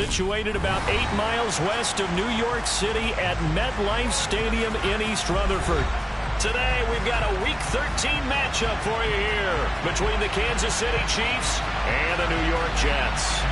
situated about 8 miles west of New York City at MetLife Stadium in East Rutherford. Today, we've got a Week 13 matchup for you here between the Kansas City Chiefs and the New York Jets.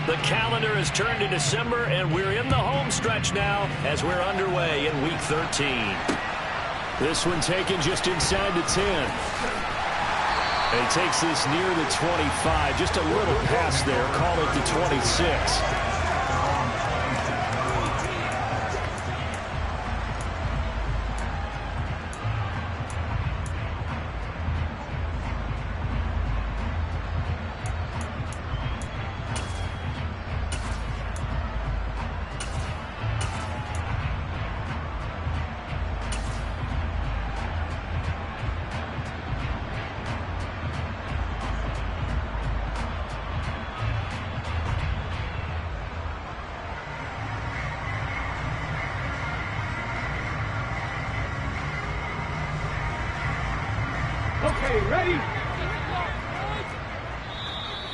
The calendar has turned to December, and we're in the home stretch now as we're underway in Week 13. This one taken just inside the 10. And he takes this near the 25, just a little past there, call it the 26. Okay, ready?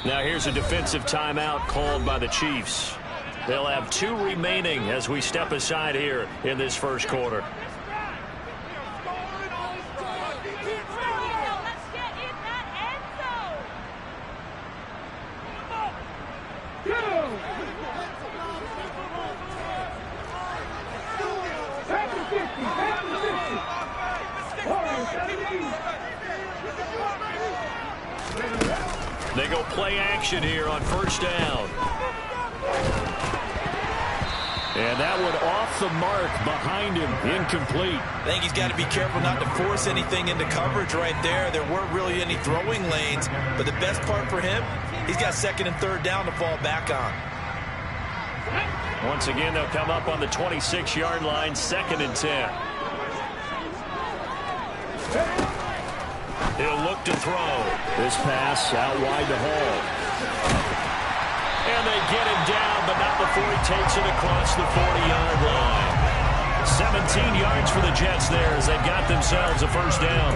Now here's a defensive timeout called by the Chiefs. They'll have 2 remaining as we step aside here in this first quarter. They go play action here on first down. And that one off the mark behind him, incomplete. I think he's got to be careful not to force anything into coverage right there. There weren't really any throwing lanes, but the best part for him, he's got second and third down to fall back on. Once again, they'll come up on the 26-yard line, 2nd and 10. He'll look to throw. This pass out wide to Hall. And they get him down, but not before he takes it across the 40-yard line. 17 yards for the Jets there as they've got themselves a first down.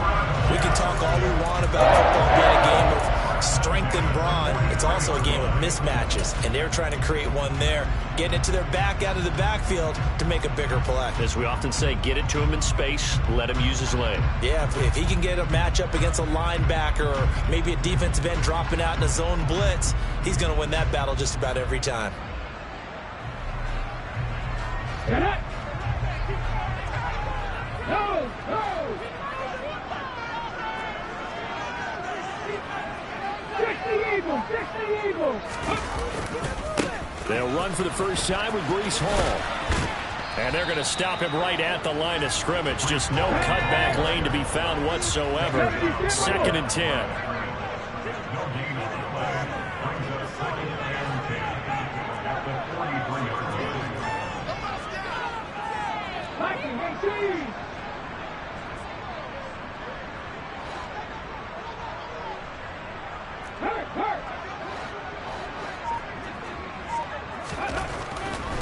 We can talk all we want about football being a game of strength and brawn. It's also a game of mismatches, and they're trying to create one there, getting it to their back out of the backfield to make a bigger play. As we often say, get it to him in space, let him use his leg. Yeah, if he can get a matchup against a linebacker or maybe a defensive end dropping out in a zone blitz, he's going to win that battle just about every time. They'll run for the first time with Breece Hall. And they're going to stop him right at the line of scrimmage. Just no cutback lane to be found whatsoever. 2nd and 10.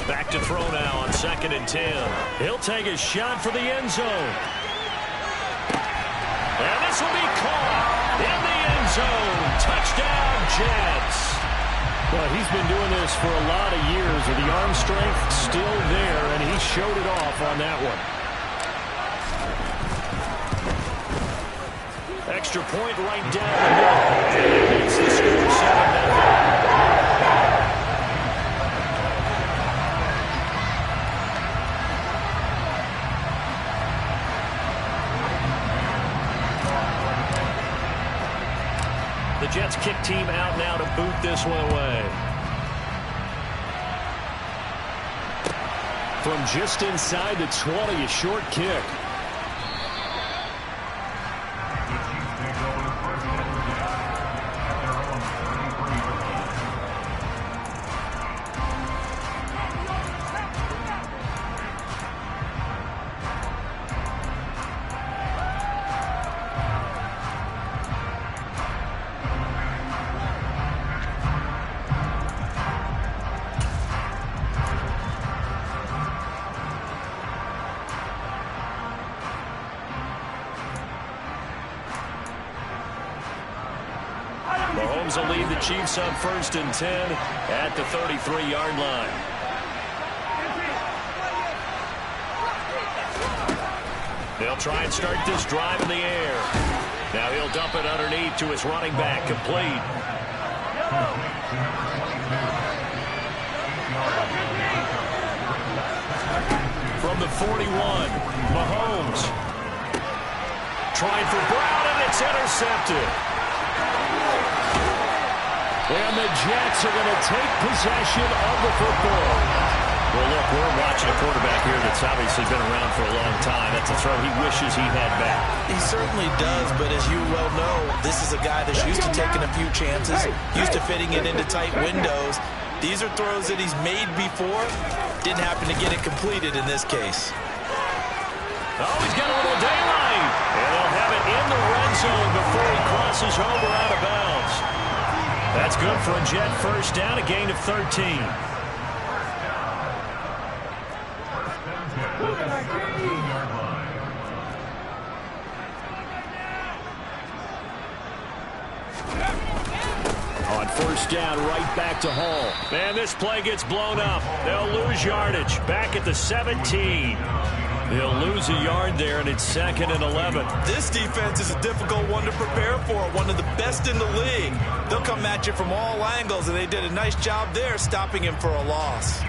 Back to throw now on 2nd and 10. He'll take a shot for the end zone. And this will be caught in the end zone. Touchdown, Jets. Well, he's been doing this for a lot of years with the arm strength still there, and he showed it off on that one. Extra point right down the middle. It's the score 7-0. The Jets kick team out now to boot this one away. From just inside the 20, a short kick. Mahomes will lead the Chiefs on 1st and 10 at the 33-yard line. They'll try and start this drive in the air. Now he'll dump it underneath to his running back, complete. From the 41, Mahomes. Trying for Brown, and it's intercepted. And the Jets are going to take possession of the football. Well, look, we're watching a quarterback here that's obviously been around for a long time. That's a throw he wishes he had back. He certainly does, but as you well know, this is a guy that's used to taking a few chances, used to fitting it into tight windows. These are throws that he's made before. Didn't happen to get it completed in this case. Oh, he's got a little daylight. And they'll have it in the red zone before he crosses over out of bounds. That's good for a Jet first down, a gain of 13. On first down, right back to Hall. And this play gets blown up. They'll lose yardage. Back at the 17. They'll lose a yard there, and it's 2nd and 11. This defense is a difficult one to prepare for, one of the best in the league. They'll come at you from all angles, and they did a nice job there stopping him for a loss.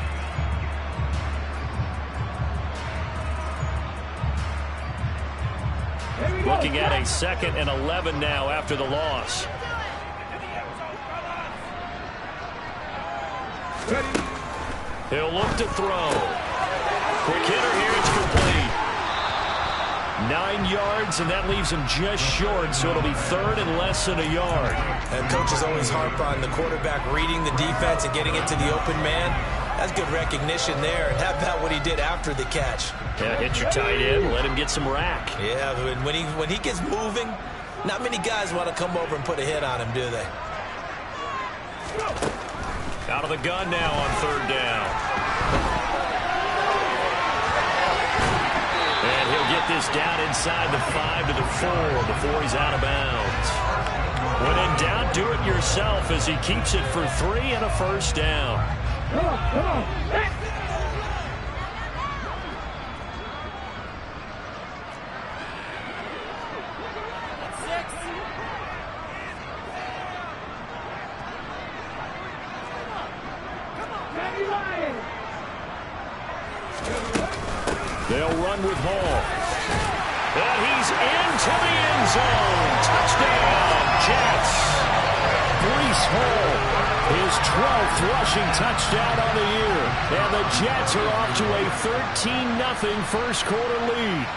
Looking at a 2nd and 11 now after the loss. He'll look to throw. Quick hitter here, it's complete. 9 yards, and that leaves him just short, so it'll be 3rd and less than a yard. And coaches always harp on the quarterback reading the defense and getting it to the open man. That's good recognition there. And how about what he did after the catch? Yeah, hit your tight end, let him get some rack. Yeah, when he gets moving, not many guys want to come over and put a hit on him, do they? Out of the gun now on 3rd down. And he'll get this down inside the 5 to the 4 before he's out of bounds. When in doubt, do it yourself as he keeps it for 3 and a first down. Come on. They'll run with Hall. And he's into the end zone. Touchdown, Jets. Breece Hall, his 12th rushing touchdown on the year. And the Jets are off to a 13-0 first quarter lead.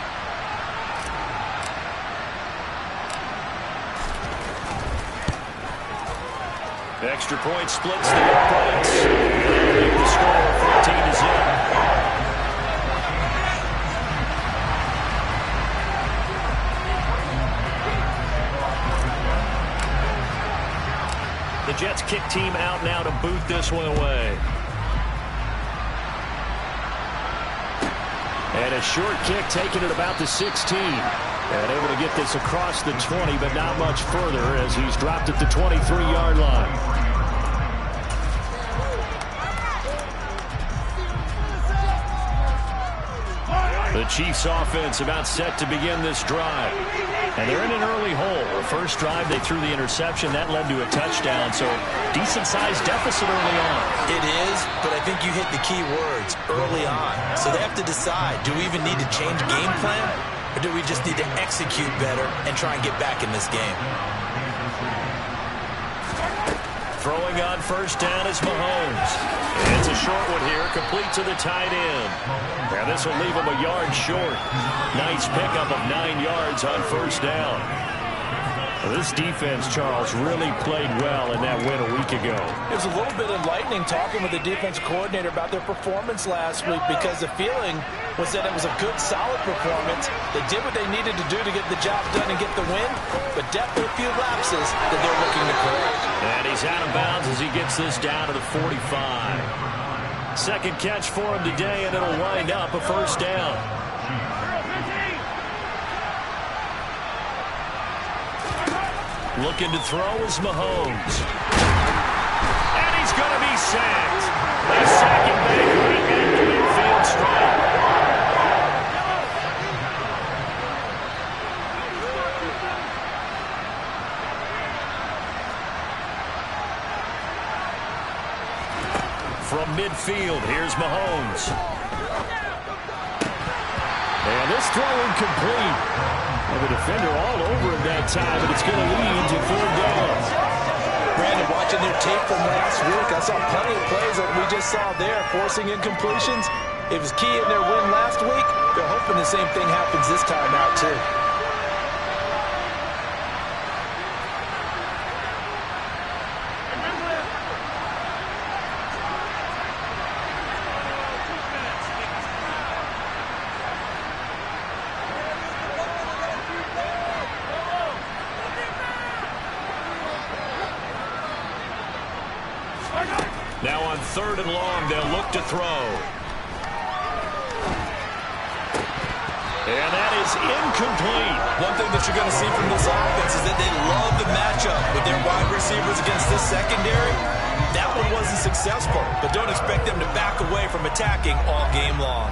Extra point splits the opponents. They'll make the score 14-0. The Jets kick team out now to boot this one away. And a short kick taken at about the 16. And able to get this across the 20, but not much further as he's dropped at the 23-yard line. The Chiefs offense about set to begin this drive. And they're in an early hole. The first drive, they threw the interception. That led to a touchdown, so decent-sized deficit early on. It is, but I think you hit the key words, early on. So they have to decide, do we even need to change game plan, or do we just need to execute better and try and get back in this game? Throwing on first down is Mahomes. It's a short one here, complete to the tight end. Now this will leave him a yard short. Nice pickup of 9 yards on first down. This defense, Charles, really played well in that win a week ago. It was a little bit enlightening talking with the defense coordinator about their performance last week because the feeling was that it was a good, solid performance. They did what they needed to do to get the job done and get the win, but definitely a few lapses that they're looking to correct. And he's out of bounds as he gets this down to the 45. Second catch for him today, and it'll wind up a first down. Looking to throw is Mahomes. And he's going to be sacked. They sack him back right at the midfield stripe. From midfield, here's Mahomes. And this throw incomplete. And the defender all over him that time, and it's going to lead to 4th down. Brandon, watching their tape from last week, I saw plenty of plays that we just saw there, forcing incompletions. It was key in their win last week. They're hoping the same thing happens this time out, too. Now on 3rd and long, they'll look to throw. And that is incomplete. One thing that you're going to see from this offense is that they love the matchup with their wide receivers against this secondary. That one wasn't successful, but don't expect them to back away from attacking all game long.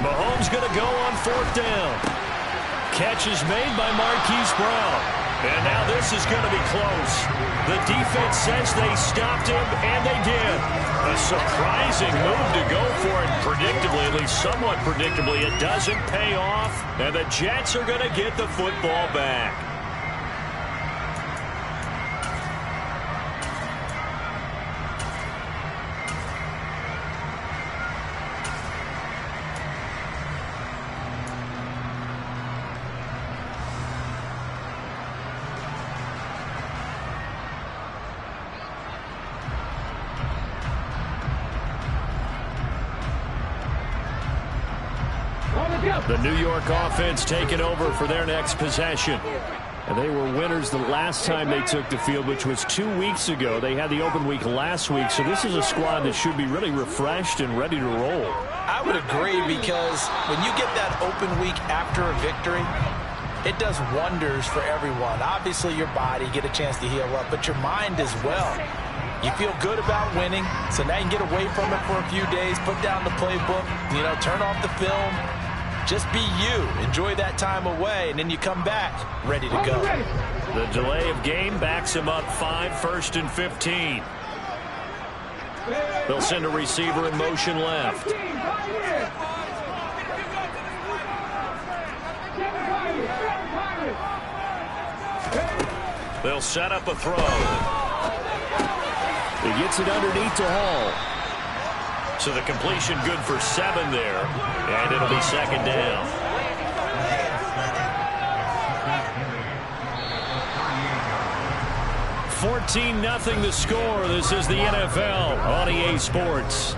Mahomes going to go on 4th down. Catch is made by Marquise Brown. And now this is going to be close. The defense says they stopped him, and they did. A surprising move to go for it. Predictably, at least somewhat predictably, it doesn't pay off. And the Jets are going to get the football back. The New York offense taking over for their next possession. And they were winners the last time they took the field, which was 2 weeks ago. They had the open week last week, so this is a squad that should be really refreshed and ready to roll. I would agree, because when you get that open week after a victory, it does wonders for everyone. Obviously, your body, get a chance to heal up, but your mind as well. You feel good about winning, so now you can get away from it for a few days, put down the playbook, turn off the film. Just be you. Enjoy that time away, and then you come back ready to go. The delay of game backs him up 5, 1st and 15. They'll send a receiver in motion left. They'll set up a throw. He gets it underneath to Hall. So the completion good for 7 there, and it'll be 2nd down. $14-0 the score. This is the NFL on EA Sports.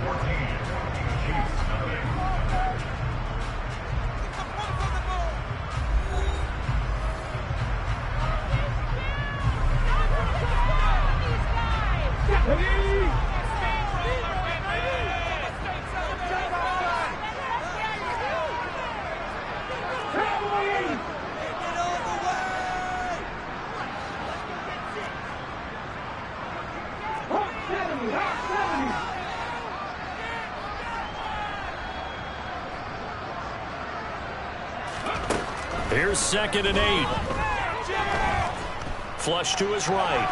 Here's 2nd and 8. Flush to his right.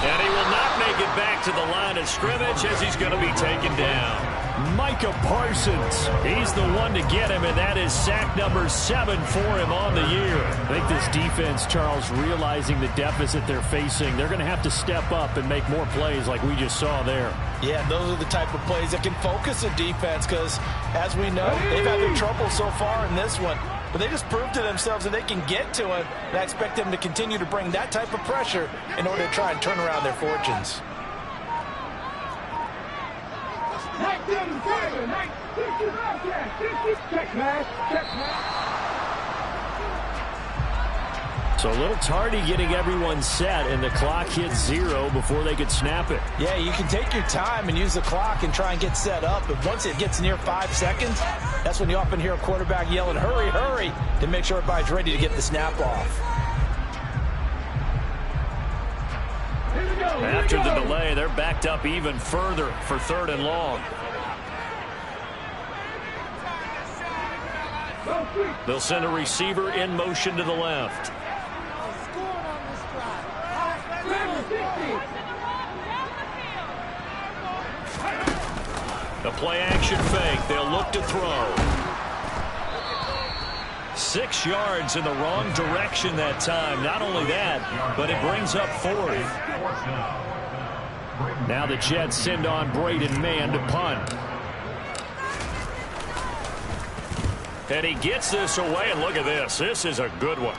And he will not make it back to the line of scrimmage as he's going to be taken down. Micah Parsons, he's the one to get him, and that is sack number 7 for him on the year. I think this defense, Charles, realizing the deficit they're facing, they're going to have to step up and make more plays like we just saw there. Yeah, those are the type of plays that can focus a defense, because as we know, they've had their trouble so far in this one. but they just proved to themselves that they can get to him, and I expect them to continue to bring that type of pressure in order to try and turn around their fortunes. So a little tardy getting everyone set, and the clock hit 0 before they could snap it. Yeah, you can take your time and use the clock and try and get set up, but once it gets near 5 seconds, that's when you often hear a quarterback yelling, hurry, hurry, to make sure everybody's ready to get the snap off. After the delay, they're backed up even further for 3rd and long. They'll send a receiver in motion to the left. The play-action fake. They'll look to throw. 6 yards in the wrong direction that time. Not only that, but it brings up 4th. Now the Jets send on Braden Mann to punt. And he gets this away, and look at this. This is a good one.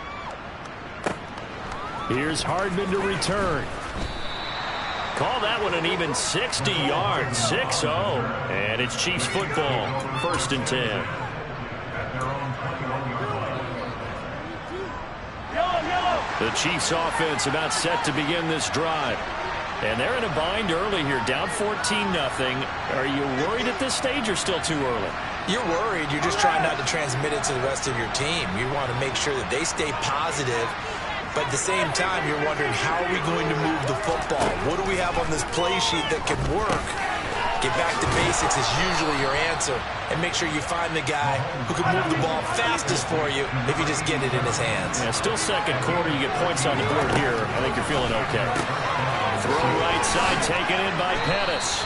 Here's Hardman to return. Call that one an even 60 yards, 6-0. And it's Chiefs football, 1st and 10. The Chiefs offense about set to begin this drive. And they're in a bind early here, down 14-0. Are you worried at this stage or still too early? You're worried. You're just trying not to transmit it to the rest of your team. You want to make sure that they stay positive. But at the same time, you're wondering, how are we going to move the football? What do we have on this play sheet that can work? Get back to basics is usually your answer. And make sure you find the guy who can move the ball fastest for you if you just get it in his hands. Yeah, still second quarter. You get points on the board here. I think you're feeling okay. Throw right side, taken in by Pettis.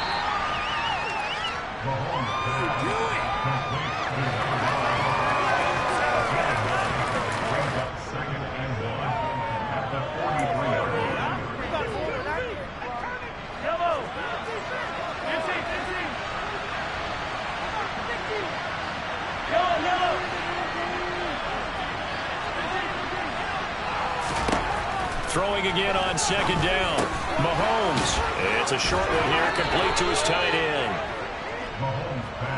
Throwing again on 2nd down. Mahomes. It's a short one here, complete to his tight end.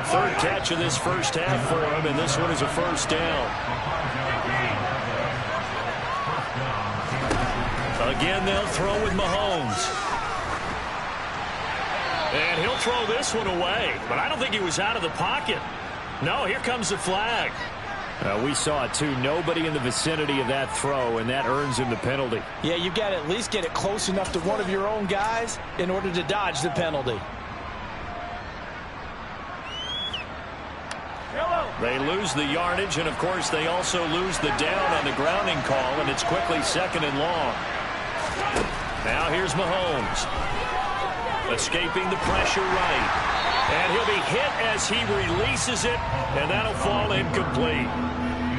3rd catch of this first half for him, and this one is a 1st down. Again, they'll throw with Mahomes. And he'll throw this one away, but I don't think he was out of the pocket. No, here comes the flag. We saw it too. Nobody in the vicinity of that throw, and that earns him the penalty. Yeah, you've got to at least get it close enough to one of your own guys in order to dodge the penalty. They lose the yardage, and of course they also lose the down on the grounding call, and it's quickly 2nd and long. Now here's Mahomes. Escaping the pressure right. And he'll be hit as he releases it, and that'll fall incomplete.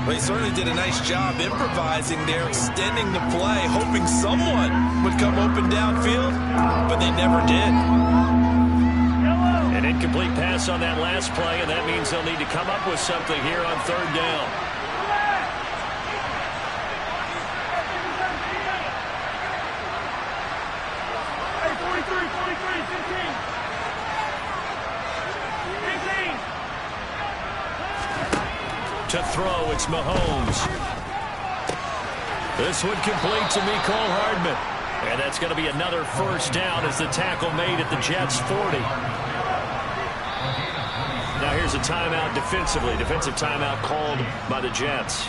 Well, he certainly did a nice job improvising there, extending the play, hoping someone would come open downfield, but they never did. An incomplete pass on that last play, and that means they'll need to come up with something here on 3rd down. To throw, it's Mahomes. This one complete to Mecole Hardman. And that's going to be another 1st down as the tackle made at the Jets' 40. Now here's a timeout defensively. Defensive timeout called by the Jets.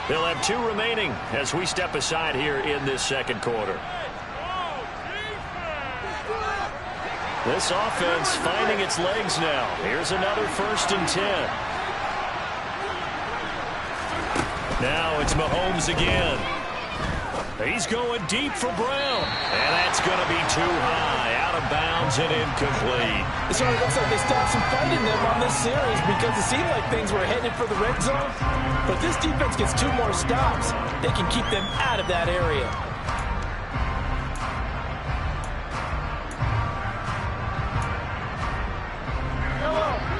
They'll have 2 remaining as we step aside here in this 2nd quarter. This offense finding its legs now. Here's another 1st and 10. Now it's Mahomes again. He's going deep for Brown. And that's going to be too high. Out of bounds and incomplete. It sort of looks like they stopped some fight in them on this series because it seemed like things were headed for the red zone. But if this defense gets 2 more stops, they can keep them out of that area.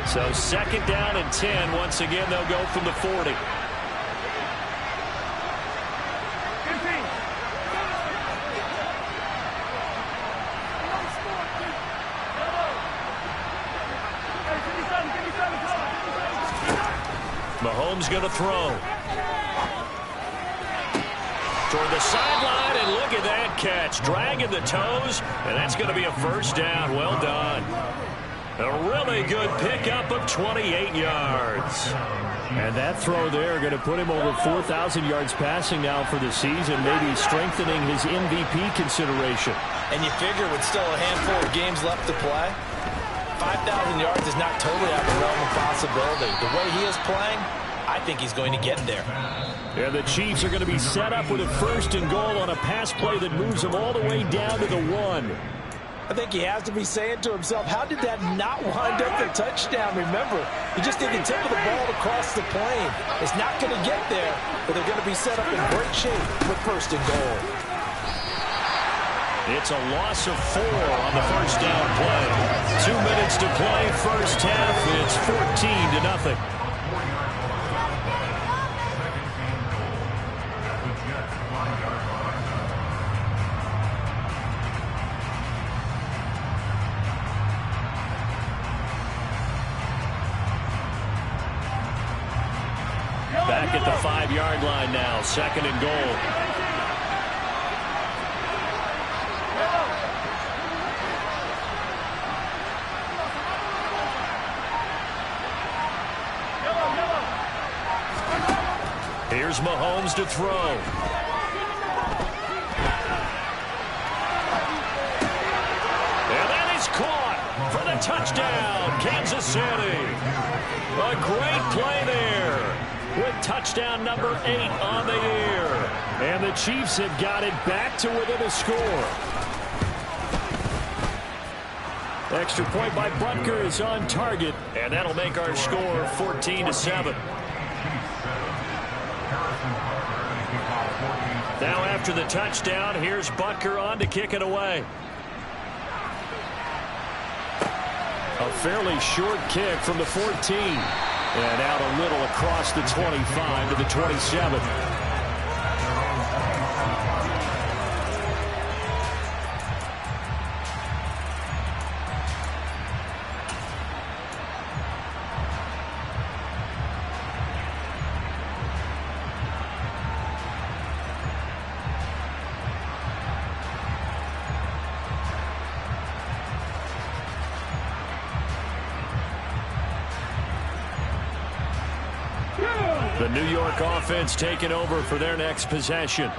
So 2nd down and 10. Once again, they'll go from the 40. Mahomes going to throw. Toward the sideline, and look at that catch. Dragging the toes, and that's going to be a first down. Well done. A really good pickup of 28 yards. And that throw there going to put him over 4,000 yards passing now for the season, maybe strengthening his MVP consideration. And you figure with still a handful of games left to play, 5,000 yards is not totally out of the realm of possibility. The way he is playing, I think he's going to get there. And the Chiefs are going to be set up with a 1st and goal on a pass play that moves them all the way down to the 1. I think he has to be saying to himself, how did that not wind up a touchdown? Remember, he just did the tip of the ball across the plane. It's not going to get there, but they're going to be set up in great shape with 1st and goal. It's a loss of 4 on the first down play. 2 minutes to play, first half. It's 14-0. Back at the 5-yard line now, 2nd and goal. Here's Mahomes to throw. And that is caught for the touchdown, Kansas City. A great play there, with touchdown number 8 on the year. And the Chiefs have got it back to within a score. Extra point by Butker is on target. And that'll make our score 14-7. Now after the touchdown, here's Butker on to kick it away. A fairly short kick from the 14. And out a little across the 25 to the 27. The New York offense taking over for their next possession.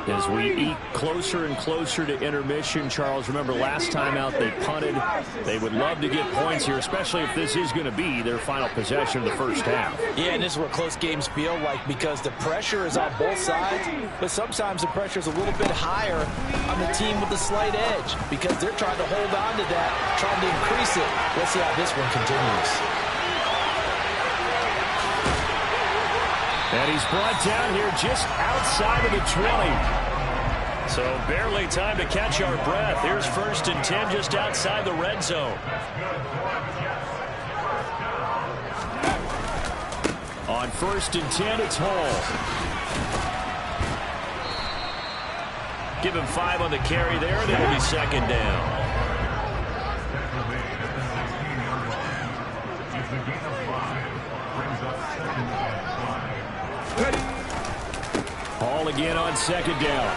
As we eat closer and closer to intermission, Charles, remember last time out they punted. They would love to get points here, especially if this is going to be their final possession of the first half. Yeah, and this is what close games feel like, because the pressure is on both sides, but sometimes the pressure is a little bit higher on the team with the slight edge, because they're trying to hold on to that, trying to increase it. Let's see how this one continues. And he's brought down here just outside of the 20. So barely time to catch our breath. Here's 1st and 10 just outside the red zone. On 1st and 10, it's Hall. Give him 5 on the carry there, and it'll be 2nd down. Hall again on 2nd down.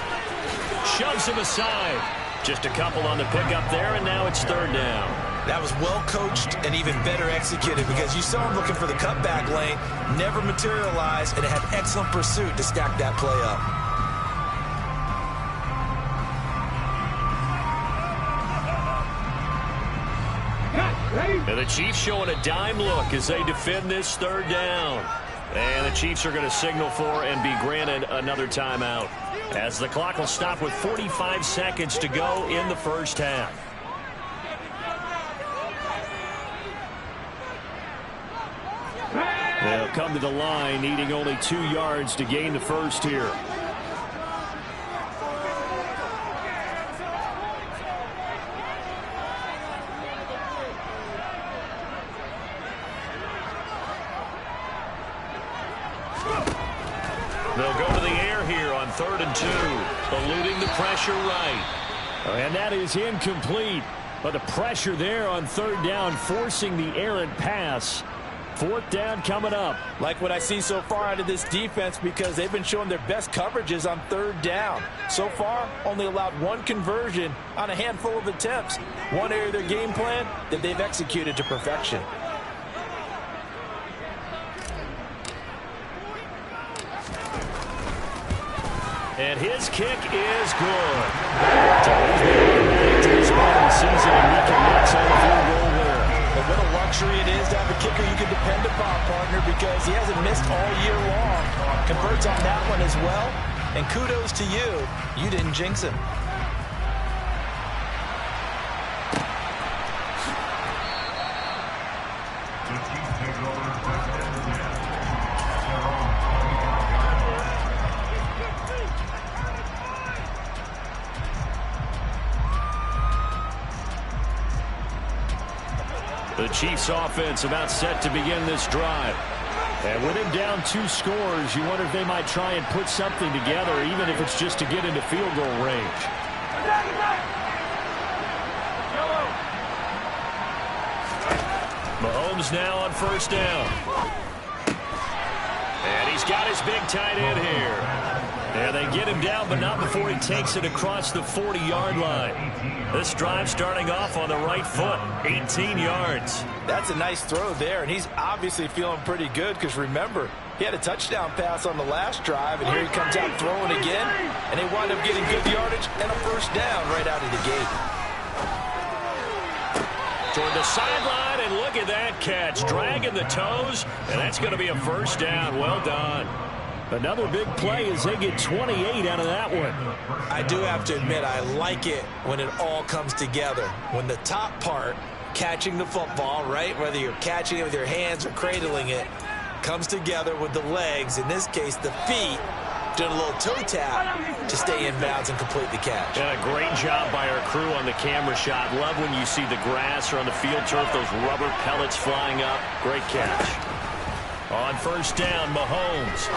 Shoves him aside. Just a couple on the pickup there, and now it's 3rd down. That was well coached and even better executed, because you saw him looking for the cutback lane, never materialized, and it had excellent pursuit to stack that play up. And the Chiefs showing a dime look as they defend this 3rd down. And the Chiefs are going to signal for and be granted another timeout, as the clock will stop with 45 seconds to go in the first half. They'll come to the line, needing only 2 yards to gain the first here. They'll go to the air here on 3rd and 2, eluding the pressure right. And that is incomplete. But the pressure there on 3rd down, forcing the errant pass. 4th down coming up. Like what I see so far out of this defense because they've been showing their best coverages on 3rd down. So far, only allowed 1 conversion on a handful of attempts. One area of their game plan that they've executed to perfection. And his kick is good. So he's been back to this point of the season, and we can mix on the field goal there. But what a luxury it is to have a kicker you can depend upon, partner, because he hasn't missed all year long. Converts on that one as well. And kudos to you. You didn't jinx him. The Chiefs offense about set to begin this drive. And with him down 2 scores, you wonder if they might try and put something together, even if it's just to get into field goal range. Mahomes now on 1st down. And he's got his big tight end here. And they get him down, but not before he takes it across the 40-yard line. This drive starting off on the right foot, 18 yards. That's a nice throw there, and he's obviously feeling pretty good because, remember, he had a touchdown pass on the last drive, and here he comes out throwing again, and they wind up getting good yardage and a 1st down right out of the gate. Toward the sideline, and look at that catch. Dragging the toes, and that's going to be a 1st down. Well done. Another big play as they get 28 out of that one. I do have to admit, I like it when it all comes together. When the top part, catching the football, right, whether you're catching it with your hands or cradling it, comes together with the legs, in this case the feet, doing a little toe tap to stay in bounds and complete the catch. And a great job by our crew on the camera shot. Love when you see the grass or on the field turf, those rubber pellets flying up. Great catch. On 1st down, Mahomes.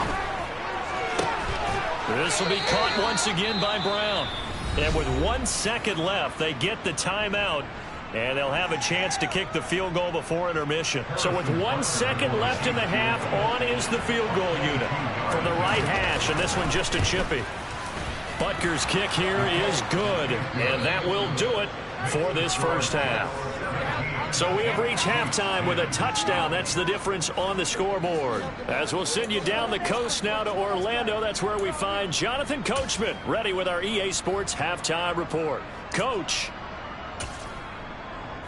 This will be caught once again by Brown. And with 1 second left, they get the timeout, and they'll have a chance to kick the field goal before intermission. So with 1 second left in the half, on is the field goal unit from the right hash, and this one just a chippy. Butker's kick here is good, and that will do it for this 1st half. So we have reached halftime with a touchdown. That's the difference on the scoreboard. As we'll send you down the coast now to Orlando, that's where we find Jonathan Coachman, ready with our EA Sports Halftime Report. Coach.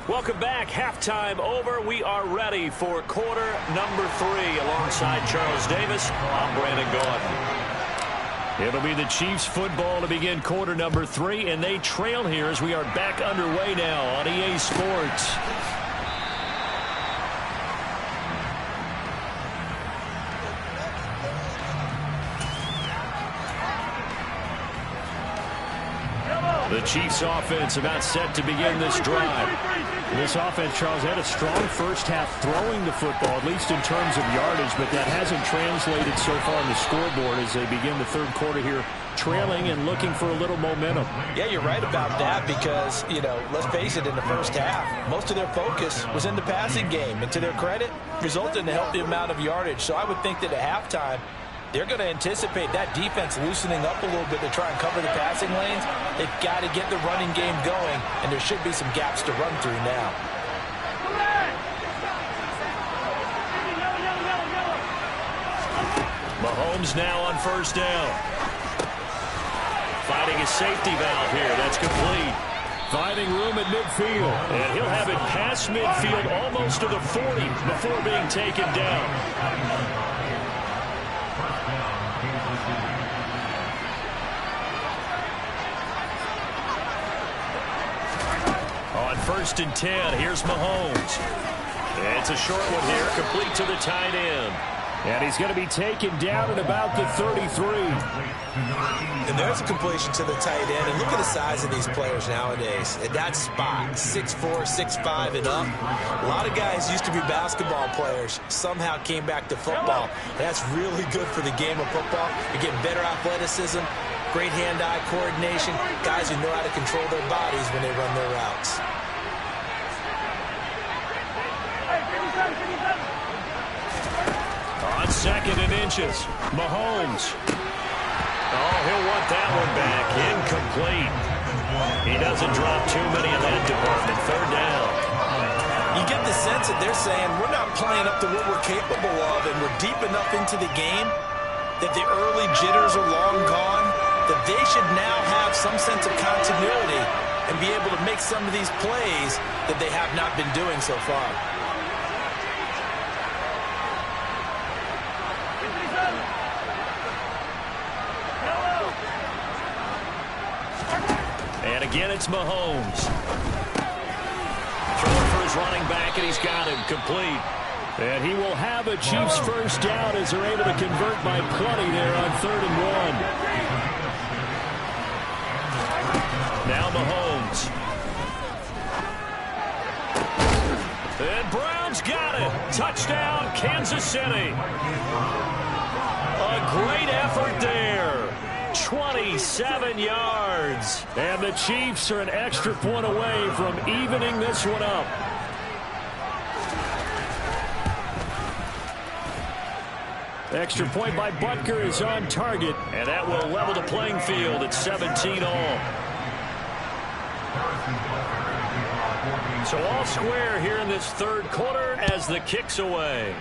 Welcome back. Halftime over. We are ready for quarter number 3 alongside Charles Davis. I'm Brandon Gaudin. It'll be the Chiefs football to begin quarter number 3, and they trail here as we are back underway now on EA Sports. The Chiefs offense about set to begin this drive. This offense, Charles, had a strong 1st half throwing the football, at least in terms of yardage, but that hasn't translated so far on the scoreboard as they begin the 3rd quarter here, trailing and looking for a little momentum. Yeah, you're right about that because, you know, let's face it, in the 1st half, most of their focus was in the passing game, and to their credit, resulted in a healthy amount of yardage. So I would think that at halftime, they're going to anticipate that defense loosening up a little bit to try and cover the passing lanes. They've got to get the running game going, and there should be some gaps to run through now. Mahomes now on 1st down. Finding a safety valve here. That's complete. Finding room at midfield. And he'll have it past midfield almost to the 40 before being taken down. On 1st and 10, here's Mahomes. It's a short one here, complete to the tight end. And he's going to be taken down at about the 33. And there's a completion to the tight end. And look at the size of these players nowadays. At that spot, 6'4", 6'5", and up. A lot of guys used to be basketball players, somehow came back to football. That's really good for the game of football. You're getting better athleticism, great hand-eye coordination, guys who know how to control their bodies when they run their routes. 2nd and inches. Mahomes. Oh, he'll want that one back. Incomplete. He doesn't drop too many in that department. 3rd down. You get the sense that they're saying we're not playing up to what we're capable of, and we're deep enough into the game that the early jitters are long gone, that they should now have some sense of continuity and be able to make some of these plays that they have not been doing so far. And again, it's Mahomes. Throwing for his running back, and he's got him complete. And he will have a Chiefs 1st down as they're able to convert by plenty there on 3rd and 1. Now Mahomes. And Brown's got it. Touchdown, Kansas City. A great effort there. 27 yards. And the Chiefs are an extra point away from evening this one up. Extra point by Butker is on target, and that will level the playing field at 17 all. So all square here in this 3rd quarter as the kick's away.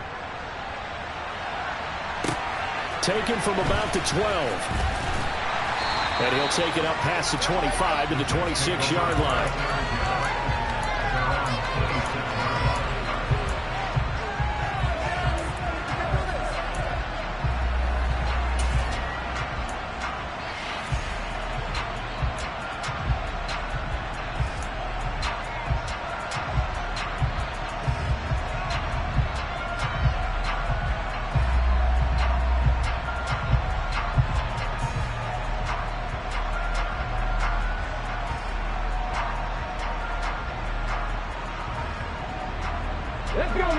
Taken from about the 12. And he'll take it up past the 25 to the 26-yard line.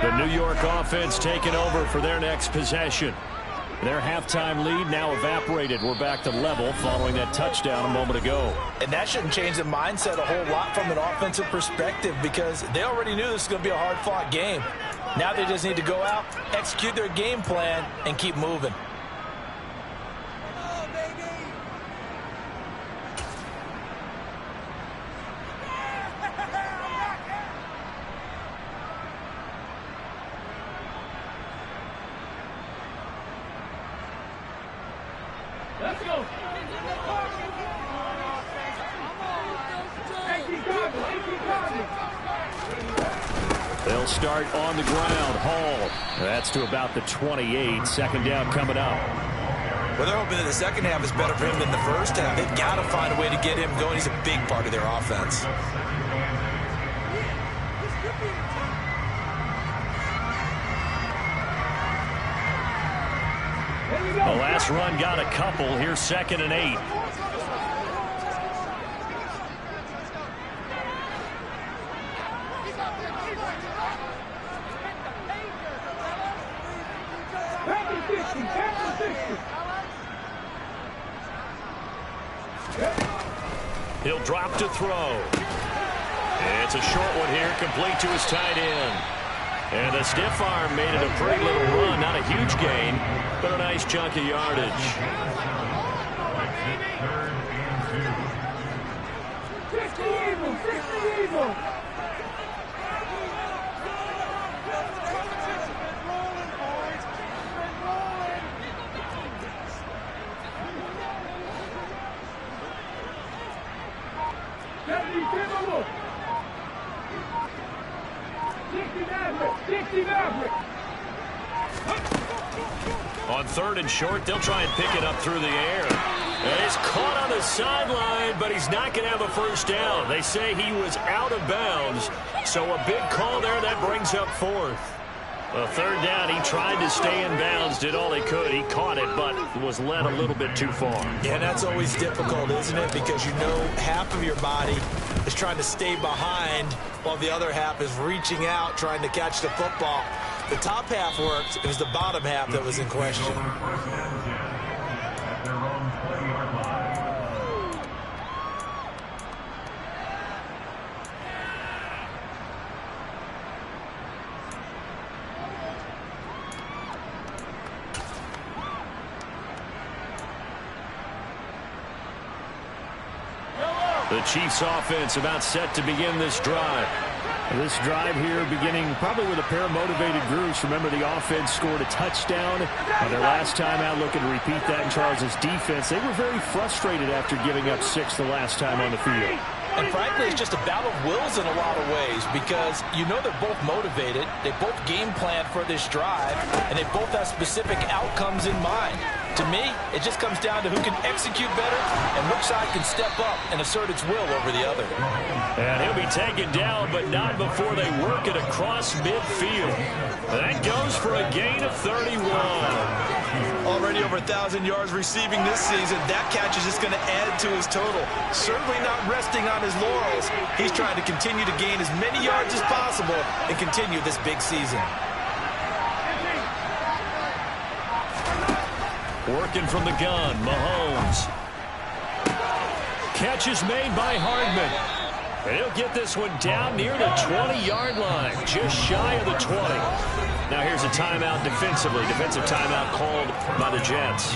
The New York offense taking over for their next possession. Their halftime lead now evaporated. We're back to level following that touchdown a moment ago. And that shouldn't change the mindset a whole lot from an offensive perspective because they already knew this was going to be a hard-fought game. Now they just need to go out, execute their game plan, and keep moving. Let's go. They'll start on the ground. Hall. That's to about the 28. 2nd down coming up. Well, they're hoping that the second half is better for him than the first half. They've got to find a way to get him going. He's a big part of their offense. The last run got a couple. Here's 2nd and 8. He'll drop to throw. It's a short one here, complete to his tight end. And the stiff arm made it a pretty little run. Not a huge gain, but a nice chunk of yardage. 60 Eagles, 60 Eagles. On 3rd and short, they'll try and pick it up through the air. And he's caught on the sideline, but he's not going to have a first down. They say he was out of bounds, so a big call there. That brings up 4th. A 3rd down, he tried to stay in bounds, did all he could. He caught it, but was led a little bit too far. Yeah, that's always difficult, isn't it? Because you know half of your body is trying to stay behind while the other half is reaching out, trying to catch the football. The top half worked. It was the bottom half that was in question. The Chiefs offense about set to begin this drive. This drive here beginning probably with a pair of motivated groups. Remember, the offense scored a touchdown on their last time out, looking to repeat that in Charles' defense. They were very frustrated after giving up 6 the last time on the field. And frankly, it's just a battle of wills in a lot of ways because you know they're both motivated, they both game plan for this drive, and they both have specific outcomes in mind. To me, it just comes down to who can execute better and which side can step up and assert its will over the other. And he'll be taken down, but not before they work it across midfield. That goes for a gain of 31. Already over 1,000 yards receiving this season. That catch is just going to add to his total. Certainly not resting on his laurels. He's trying to continue to gain as many yards as possible and continue this big season. Working from the gun, Mahomes. Catch is made by Hardman. And he'll get this one down near the 20-yard line, just shy of the 20. Now here's a timeout defensively. Defensive timeout called by the Jets.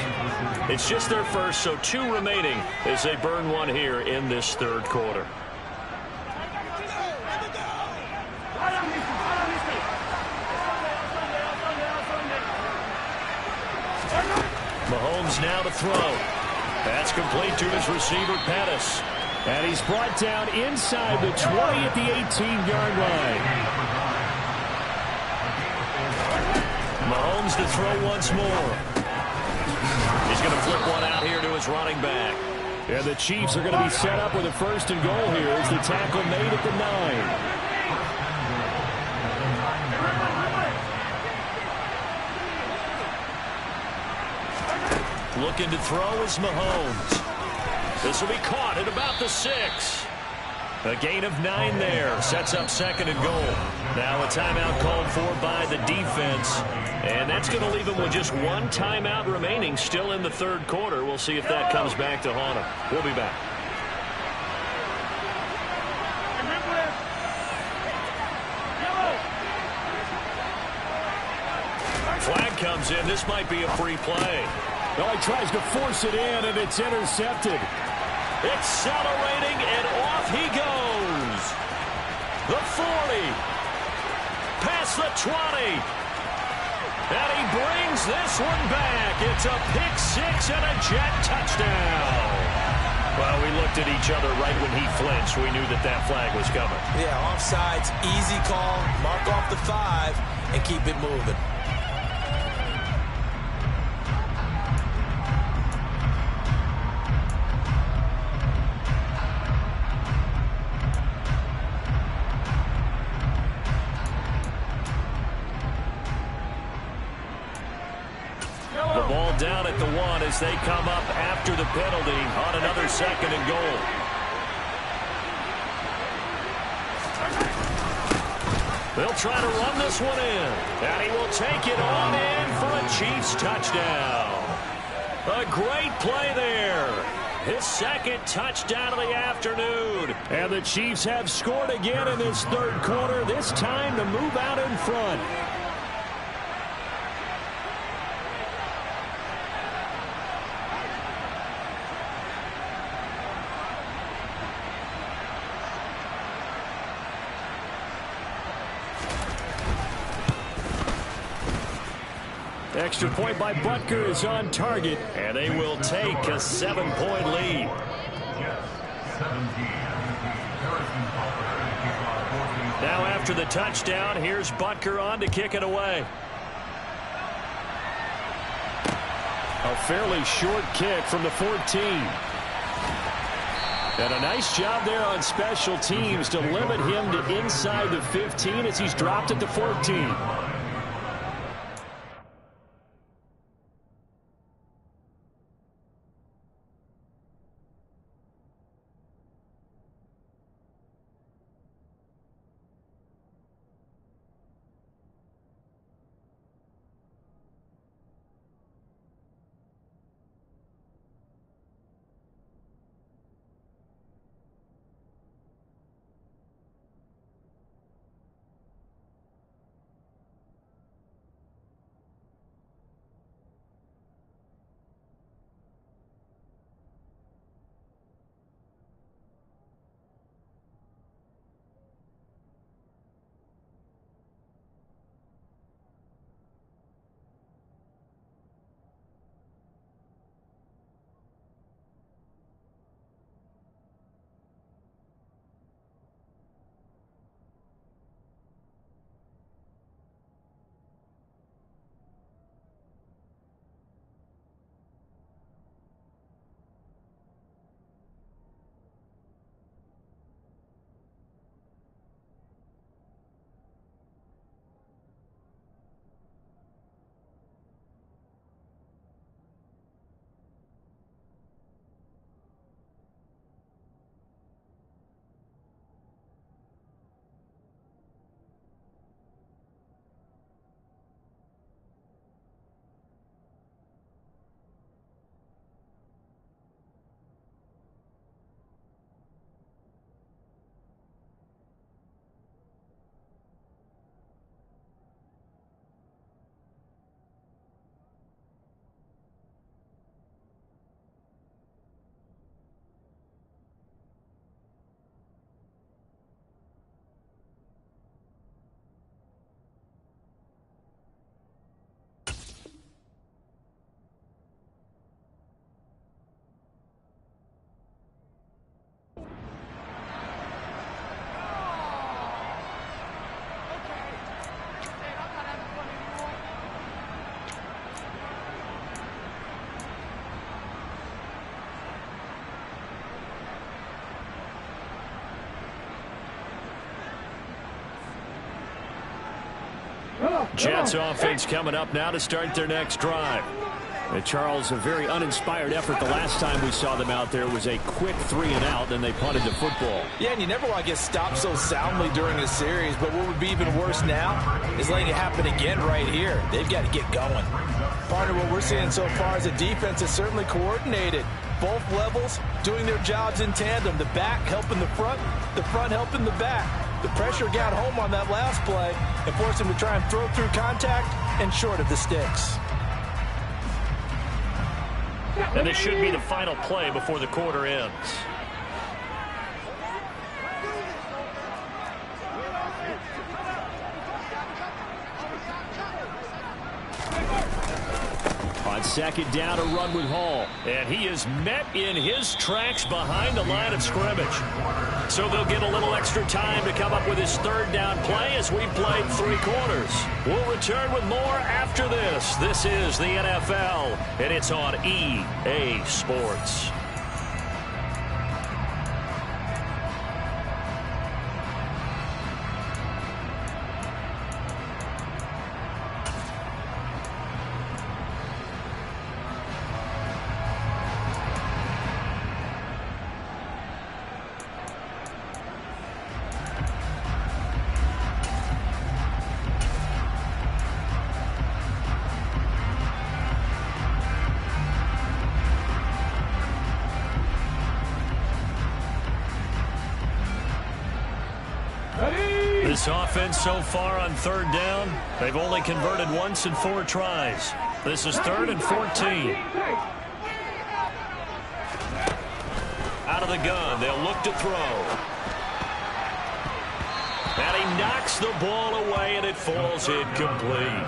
It's just their first, so 2 remaining as they burn one here in this third quarter. Mahomes now to throw. That's complete to his receiver, Pettis. And he's brought down inside the 20 at the 18-yard line. Mahomes to throw once more. He's going to flip one out here to his running back. And the Chiefs are going to be set up with a 1st and goal here as the tackle made at the 9. Looking to throw is Mahomes. This will be caught at about the 6. A gain of 9 there. Sets up 2nd and goal. Now a timeout called for by the defense. And that's going to leave them with just 1 timeout remaining still in the third quarter. We'll see if that comes back to haunt them. We'll be back. Flag comes in. This might be a free play. Well, he tries to force it in, and it's intercepted. Accelerating, and off he goes. The 40. Past the 20. And he brings this one back. It's a pick 6 and a Jet touchdown. Well, we looked at each other right when he flinched. We knew that that flag was coming. Yeah, offsides, easy call. Mark off the 5 and keep it moving. Down at the 1 as they come up after the penalty on another 2nd and goal. They'll try to run this one in. And he will take it on in for a Chiefs touchdown. A great play there. His 2nd touchdown of the afternoon. And the Chiefs have scored again in this third quarter, this time to move out in front. Extra point by Butker is on target. And they will take a 7-point lead. Now after the touchdown, here's Butker on to kick it away. A fairly short kick from the 14. And a nice job there on special teams to limit him to inside the 15 as he's dropped at the 14. Jets offense coming up now to start their next drive. And Charles, a very uninspired effort the last time we saw them out there was a quick 3-and-out, then they punted the football. Yeah, and you never want to get stopped so soundly during a series, but what would be even worse now is letting it happen again right here. They've got to get going. Partner, what we're seeing so far is a defense is certainly coordinated. Both levels doing their jobs in tandem. The back helping the front helping the back. The pressure got home on that last play and forced him to try and throw through contact and short of the sticks. And this should be the final play before the quarter ends. On second down, a run with Hall. And he is met in his tracks behind the line of scrimmage. So they'll get a little extra time to come up with his third down play as we played 3 quarters. We'll return with more after this. This is the NFL, and it's on EA Sports. This offense so far on third down, they've only converted once in 4 tries. This is 3rd and 14. Out of the gun, they'll look to throw. And he knocks the ball away, and it falls incomplete.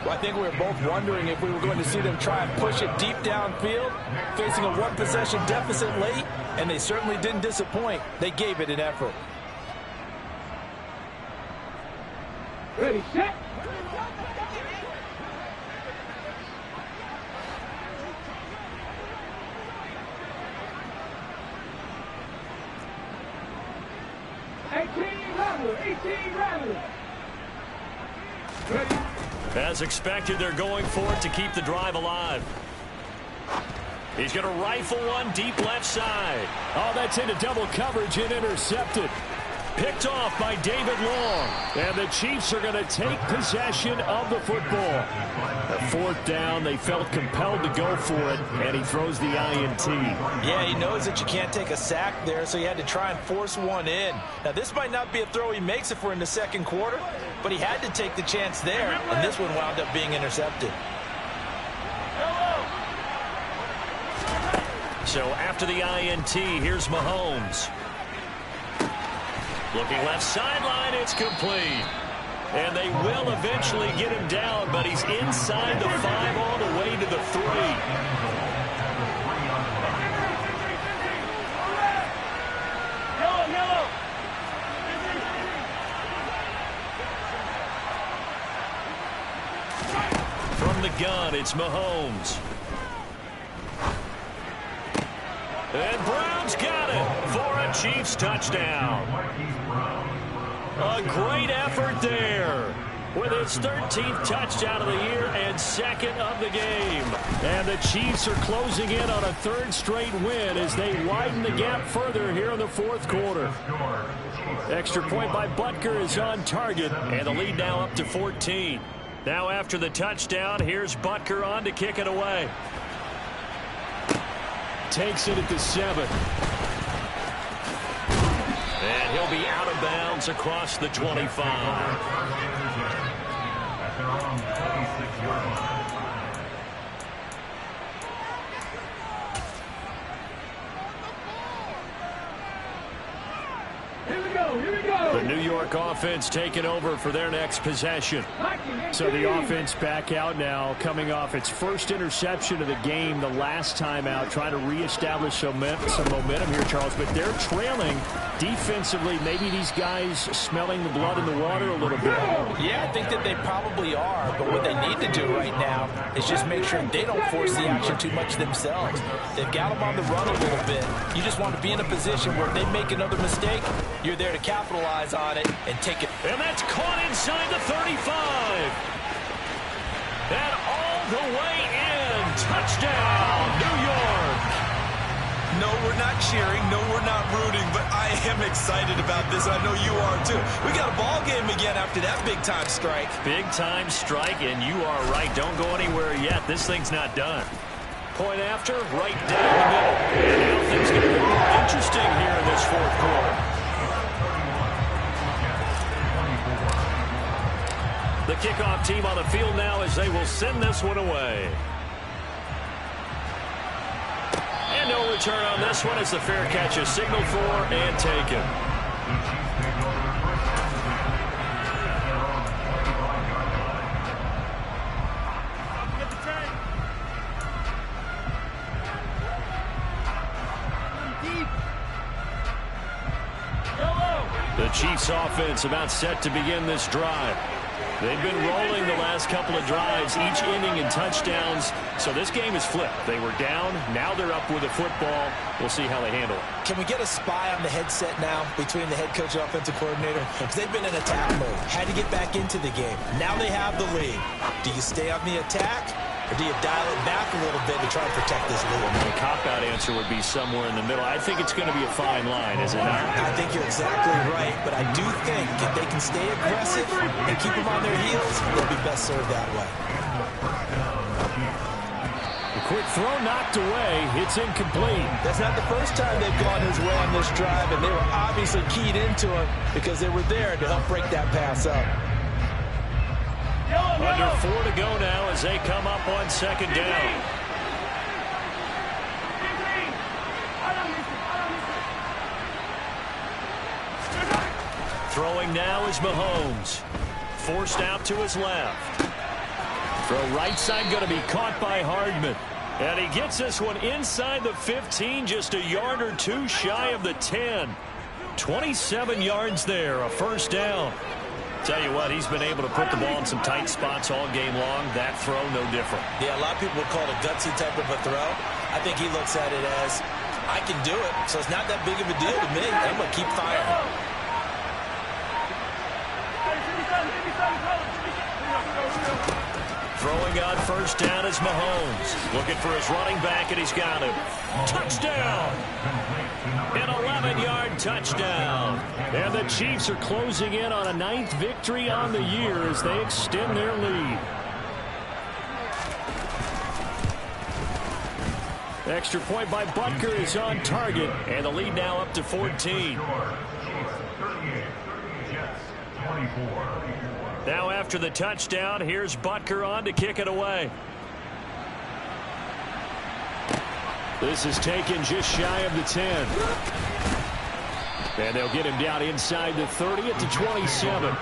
Well, I think we were both wondering if we were going to see them try and push it deep downfield, facing a 1-possession deficit late, and they certainly didn't disappoint. They gave it an effort. Ready, set. As expected, they're going for it to keep the drive alive. He's going to rifle one deep left side. Oh, that's into double coverage and intercepted. Picked off by David Long. And the Chiefs are going to take possession of the football. A 4th down, they felt compelled to go for it, and he throws the INT. Yeah, he knows that you can't take a sack there, so he had to try and force one in. Now, this might not be a throw he makes if we're in the second quarter, but he had to take the chance there, and this one wound up being intercepted. So after the INT, here's Mahomes. Looking left sideline, it's complete. And they will eventually get him down, but he's inside the 5 all the way to the 3. Yellow. From the gun, it's Mahomes. And Brown's got it for a Chiefs touchdown. A great effort there with his 13th touchdown of the year and 2nd of the game. And the Chiefs are closing in on a 3rd straight win as they widen the gap further here in the 4th quarter. Extra point by Butker is on target, and the lead now up to 14. Now after the touchdown, here's Butker on to kick it away. Takes it at the 7. And he'll be out of bounds across the 25. Here we go. The New York offense taking over for their next possession. So the offense back out now, coming off its first interception of the game the last time out, trying to reestablish some momentum here, Charles. But they're trailing defensively. Maybe these guys smelling the blood in the water a little bit. Yeah, I think that they probably are. But what they need to do right now is just make sure they don't force the action too much themselves. They've got them on the run a little bit. You just want to be in a position where if they make another mistake, you're there to capitalize on it and take it. And that's caught inside the 35. And all the way in. Touchdown, New York. No, we're not cheering. No, we're not rooting. But I am excited about this. I know you are, too. We got a ball game again after that big-time strike. Big-time strike, and you are right. Don't go anywhere yet. This thing's not done. Point after, right down the middle. And now things get a little more interesting here in this fourth quarter. The kickoff team on the field now as they will send this one away. And no return on this one as the fair catch is signaled for and taken. The Chiefs offense about set to begin this drive. They've been rolling the last couple of drives, each inning in touchdowns. So this game is flipped. They were down. Now they're up with the football. We'll see how they handle it. Can we get a spy on the headset now between the head coach and offensive coordinator? Because they've been in attack mode. Had to get back into the game. Now they have the lead. Do you stay on the attack? Or do you dial it back a little bit to try and protect this lead? The cop-out answer would be somewhere in the middle. I think it's going to be a fine line, is it not? I think you're exactly right, but I do think if they can stay aggressive and keep them on their heels, they'll be best served that way. A quick throw knocked away. It's incomplete. That's not the first time they've gone his way on this drive, and they were obviously keyed into him because they were there to help break that pass up. Under 4 to go now as they come up on second down. Throwing now is Mahomes. Forced out to his left. Throw right side going to be caught by Hardman. And he gets this one inside the 15, just a yard or two shy of the 10. 27 yards there, a first down. Tell you what, he's been able to put the ball in some tight spots all game long. That throw, no different. Yeah, a lot of people would call it a gutsy type of a throw. I think he looks at it as, I can do it, so it's not that big of a deal to me. I'm going to keep firing. Throwing on first down is Mahomes. Looking for his running back, and he's got him. Touchdown! An 11-yard touchdown. And the Chiefs are closing in on a 9th victory on the year as they extend their lead. Extra point by Butker is on target, and the lead now up to 14. Now after the touchdown, here's Butker on to kick it away. This is taken just shy of the 10. And they'll get him down inside the 30 at the 27.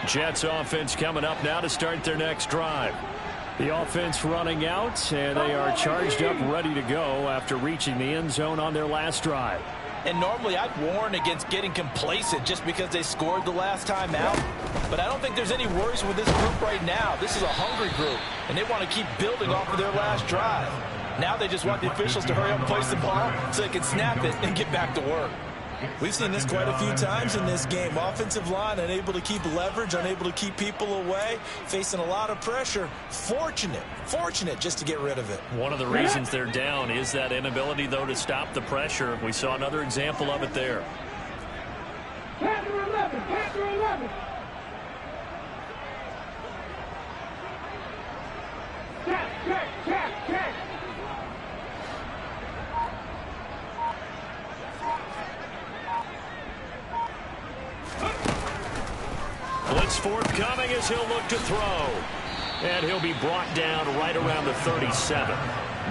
Jets offense coming up now to start their next drive. The offense running out, and they are charged up, ready to go after reaching the end zone on their last drive. And normally I'd warn against getting complacent just because they scored the last time out. But I don't think there's any worries with this group right now. This is a hungry group, and they want to keep building off of their last drive. Now they just want the officials to hurry up and place the ball so they can snap it and get back to work. We've seen this quite a few times in this game. Offensive line unable to keep leverage, unable to keep people away, facing a lot of pressure. Fortunate just to get rid of it. One of the reasons they're down is that inability, though, to stop the pressure. We saw another example of it there. Panther 11, Panther 11. Check. Blitz forthcoming as he'll look to throw. And he'll be brought down right around the 37.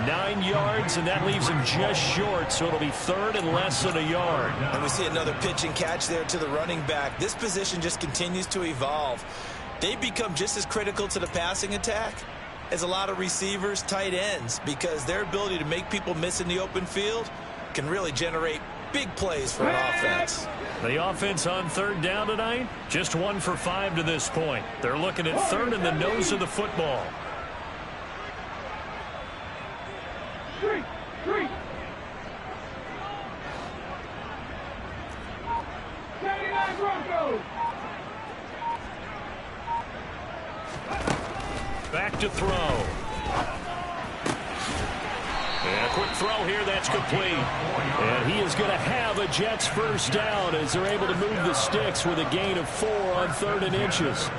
9 yards, and that leaves him just short, so it'll be third and less than a yard. And we see another pitch and catch there to the running back. This position just continues to evolve. They become just as critical to the passing attack is a lot of receivers, tight ends, because their ability to make people miss in the open field can really generate big plays for an offense. The offense on third down tonight, just 1 for 5 to this point. They're looking at third in the nose of the football. Three. Broncos. Back to throw. And a quick throw here, that's complete. And he is going to have a Jets first down as they're able to move the sticks with a gain of 4 on 3rd and inches.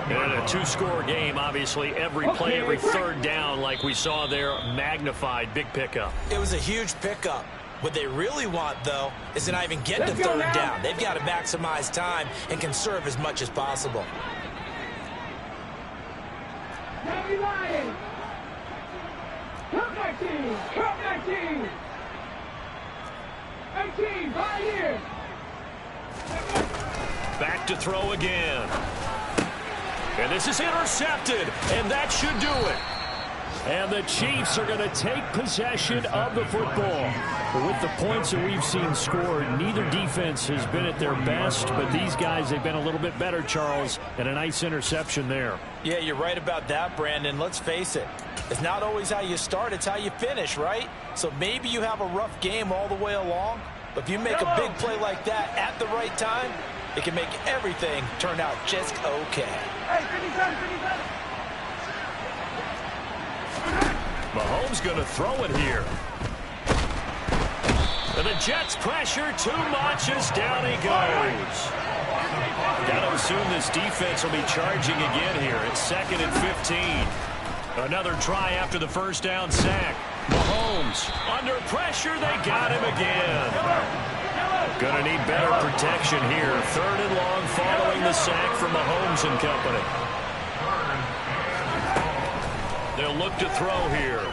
And a 2-score game, obviously. Every play, every third down, like we saw there, magnified. Big pickup. It was a huge pickup. What they really want, though, is to not even get to third down. They've got to maximize time and conserve as much as possible. Lions. Come back team. 18, 5 years. Back to throw again. And this is intercepted, and that should do it. And the Chiefs are going to take possession of the football. But with the points that we've seen scored, neither defense has been at their best. But these guys, they've been a little bit better, Charles, and a nice interception there. Yeah, you're right about that, Brandon. Let's face it. It's not always how you start, it's how you finish, right? So maybe you have a rough game all the way along, but if you make a big play like that at the right time, it can make everything turn out just okay. Hey, 57. Mahomes going to throw it here. And the Jets pressure too much as down he goes. Got to assume this defense will be charging again here. It's 2nd and 15. Another try after the first down sack. Mahomes under pressure. They got him again. Going to need better protection here. 3rd and long following the sack from Mahomes and company. They'll look to throw here.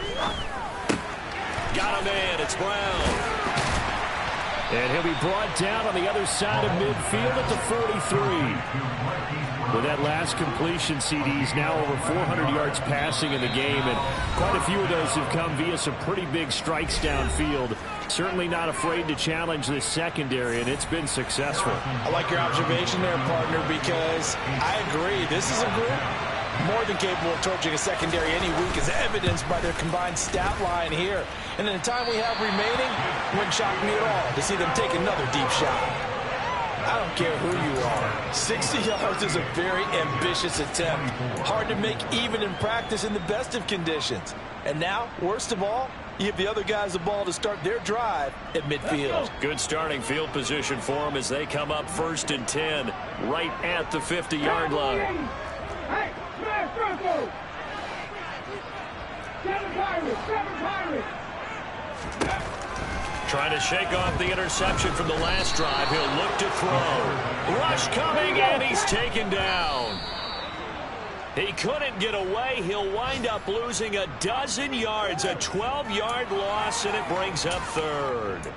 Got him in. It's Brown. And he'll be brought down on the other side of midfield at the 43. With that last completion, CD's now over 400 yards passing in the game, and quite a few of those have come via some pretty big strikes downfield. Certainly not afraid to challenge this secondary, and it's been successful. I like your observation there, partner, because I agree. This is a group more than capable of torching a secondary any week, as evidenced by their combined stat line here. And in the time we have remaining, wouldn't shock me at all to see them take another deep shot. I don't care who you are. 60 yards is a very ambitious attempt. Hard to make even in practice in the best of conditions. And now, worst of all, you give the other guys the ball to start their drive at midfield. Good starting field position for them as they come up 1st and 10 right at the 50-yard line. Hey, smash Broncos. 7 Pirates. Trying to shake off the interception from the last drive. He'll look to throw. Rush coming, and he's taken down. He couldn't get away. He'll wind up losing a dozen yards, a 12-yard loss, and it brings up 3rd.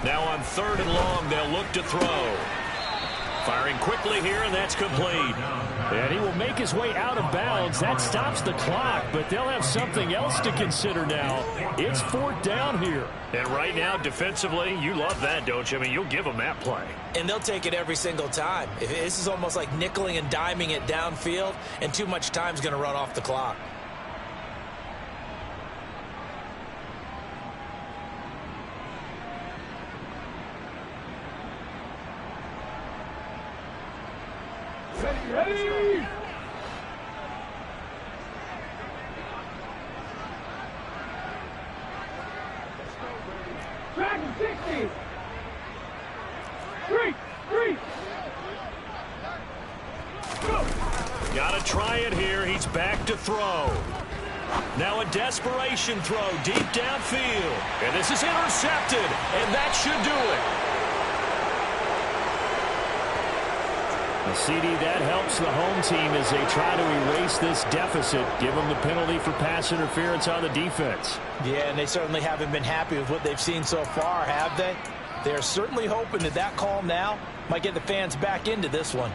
Now on 3rd and long, they'll look to throw. Firing quickly here, and that's complete. And he will make his way out of bounds. That stops the clock, but they'll have something else to consider now. It's 4th down here. And right now, defensively, you love that, don't you? I mean, you'll give them that play. And they'll take it every single time. This is almost like nickeling and diming it downfield, and too much time's going to run off the clock. Ready. Dragon 60. 3. Got to try it here. He's back to throw. Now a desperation throw deep downfield. And this is intercepted, and that should do it. A CD that helps the home team as they try to erase this deficit, give them the penalty for pass interference on the defense. Yeah, and they certainly haven't been happy with what they've seen so far, have they? They're certainly hoping that that call now might get the fans back into this one.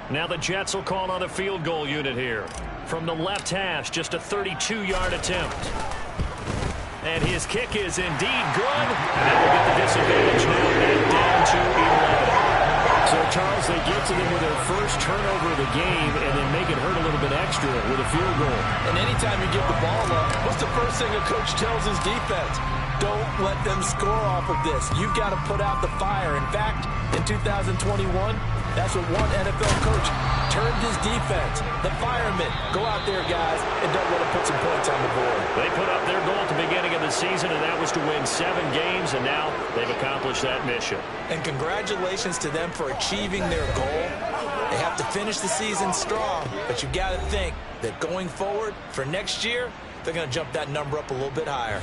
Now the Jets will call on a field goal unit here. From the left hash, just a 32-yard attempt. And his kick is indeed good. And that will get the disadvantage now back down to 11. So, Charles, they get to them with their first turnover of the game and then make it hurt a little bit extra with a field goal. And anytime you give the ball up, what's the first thing a coach tells his defense? Don't let them score off of this. You've got to put out the fire. In fact, in 2021, that's what one NFL coach turned his defense. The firemen. Go out there, guys, and don't let them put some points on the board. They put up their goal at the beginning of the season, and that was to win 7 games, and now they've accomplished that mission. And congratulations to them for achieving their goal. They have to finish the season strong, but you've got to think that going forward for next year, they're going to jump that number up a little bit higher.